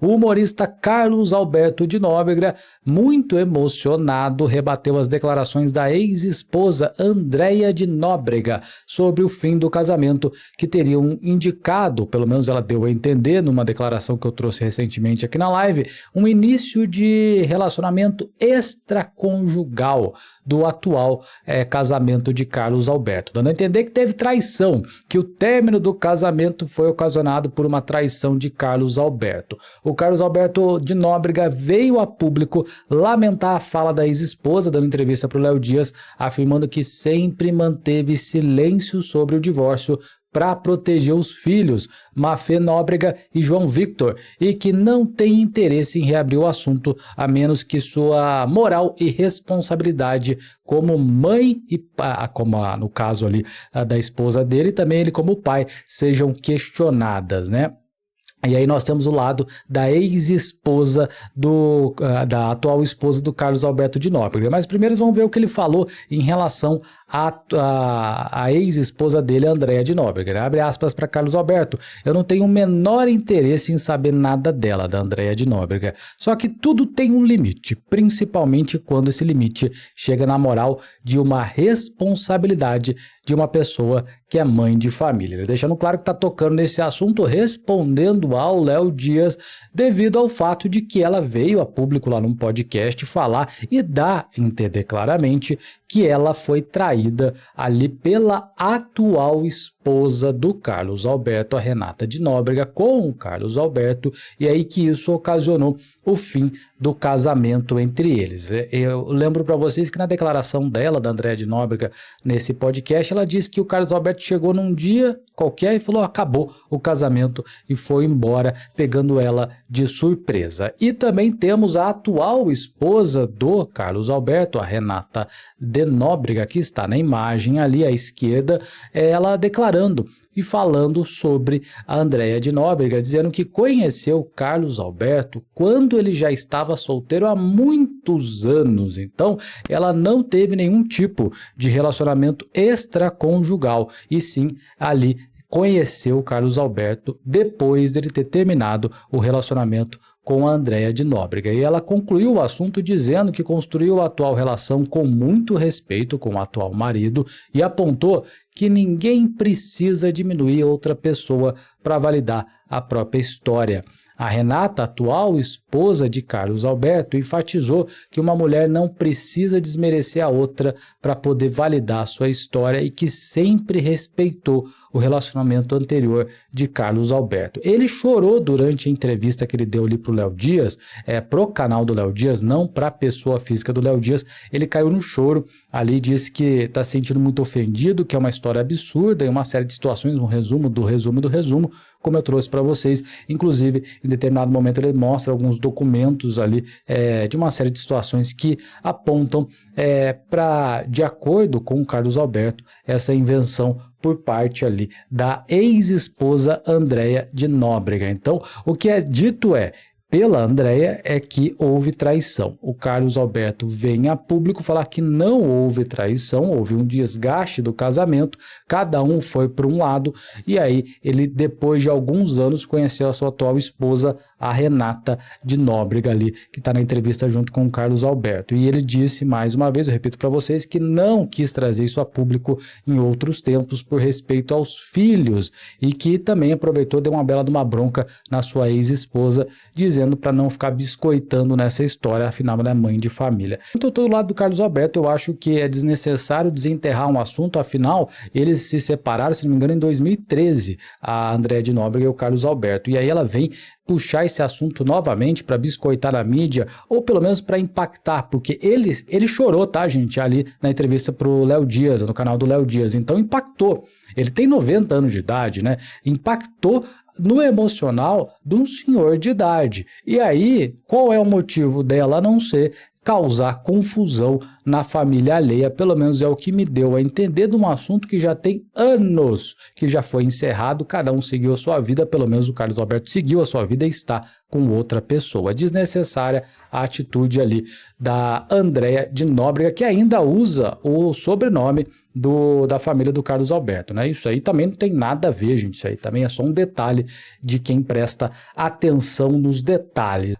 O humorista Carlos Alberto de Nóbrega, muito emocionado, rebateu as declarações da ex-esposa Andréia de Nóbrega sobre o fim do casamento, que teriam indicado, pelo menos ela deu a entender numa declaração que eu trouxe recentemente aqui na live, um início de relacionamento extraconjugal do atual casamento de Carlos Alberto, dando a entender que teve traição, que o término do casamento foi ocasionado por uma traição de Carlos Alberto. O Carlos Alberto de Nóbrega veio a público lamentar a fala da ex-esposa, dando entrevista para o Léo Dias, afirmando que sempre manteve silêncio sobre o divórcio para proteger os filhos, Mafê Nóbrega e João Victor, e que não tem interesse em reabrir o assunto, a menos que sua moral e responsabilidade como mãe e como no caso ali da esposa dele, também ele como pai, sejam questionadas, né? E aí nós temos o lado da ex-esposa da atual esposa do Carlos Alberto de Nóbrega. Mas primeiro vamos ver o que ele falou em relação à ex-esposa dele, Andréia de Nóbrega. Abre aspas para Carlos Alberto. Eu não tenho o menor interesse em saber nada dela, da Andréia de Nóbrega. Só que tudo tem um limite, principalmente quando esse limite chega na moral de uma responsabilidade de uma pessoa que é mãe de família. Ele deixando claro que está tocando nesse assunto, respondendo ao Léo Dias, devido ao fato de que ela veio a público lá num podcast falar e dar a entender claramente que ela foi traída ali pela atual esposa do Carlos Alberto, a Renata de Nóbrega, com o Carlos Alberto, e aí que isso ocasionou o fim do casamento entre eles. Eu lembro para vocês que na declaração dela, da Andréia de Nóbrega, nesse podcast, ela disse que o Carlos Alberto chegou num dia qualquer e falou, acabou o casamento, e foi embora, pegando ela de surpresa. E também temos a atual esposa do Carlos Alberto, a Renata de Nóbrega, que está na imagem ali à esquerda, ela declarando e falando sobre a Andréia de Nóbrega, dizendo que conheceu Carlos Alberto quando ele já estava solteiro há muitos anos. Então, ela não teve nenhum tipo de relacionamento extraconjugal, e sim ali conheceu o Carlos Alberto depois dele ter terminado o relacionamento com a Andréia de Nóbrega. E ela concluiu o assunto dizendo que construiu a atual relação com muito respeito com o atual marido e apontou que ninguém precisa diminuir outra pessoa para validar a própria história. A Renata, atual esposa de Carlos Alberto, enfatizou que uma mulher não precisa desmerecer a outra para poder validar sua história e que sempre respeitou o relacionamento anterior de Carlos Alberto. Ele chorou durante a entrevista que ele deu ali para o Léo Dias, pro canal do Léo Dias, não para a pessoa física do Léo Dias. Ele caiu no choro, ali disse que está se sentindo muito ofendido, que é uma história absurda e uma série de situações, um resumo do resumo do resumo, como eu trouxe para vocês. Inclusive, em determinado momento ele mostra alguns documentos ali de uma série de situações que apontam de acordo com o Carlos Alberto, essa invenção por parte ali da ex-esposa Andréia de Nóbrega. Então, o que é dito pela Andréia é que houve traição. O Carlos Alberto vem a público falar que não houve traição, houve um desgaste do casamento, cada um foi para um lado, e aí ele, depois de alguns anos, conheceu a sua atual esposa, a Renata de Nóbrega ali, que está na entrevista junto com o Carlos Alberto. E ele disse, mais uma vez, eu repito para vocês, que não quis trazer isso a público em outros tempos por respeito aos filhos, e que também aproveitou, deu uma bela de uma bronca na sua ex-esposa, dizendo para não ficar biscoitando nessa história, afinal ela é mãe de família. Então, do lado do Carlos Alberto, eu acho que é desnecessário desenterrar um assunto, afinal, eles se separaram, se não me engano, em 2013, a Andréia de Nóbrega e o Carlos Alberto, e aí ela vem puxar esse assunto novamente para biscoitar a mídia, ou pelo menos para impactar, porque ele chorou, tá, gente, ali na entrevista pro Léo Dias, no canal do Léo Dias, então impactou. Ele tem 90 anos de idade, né? Impactou no emocional de um senhor de idade. E aí, qual é o motivo dela não ser causar confusão na família alheia? Pelo menos é o que me deu a entender de um assunto que já tem anos que já foi encerrado, cada um seguiu a sua vida, pelo menos o Carlos Alberto seguiu a sua vida e está com outra pessoa. Desnecessária a atitude ali da Andréia de Nóbrega, que ainda usa o sobrenome da família do Carlos Alberto, né? Isso aí também não tem nada a ver, gente. Isso aí também é só um detalhe de quem presta atenção nos detalhes.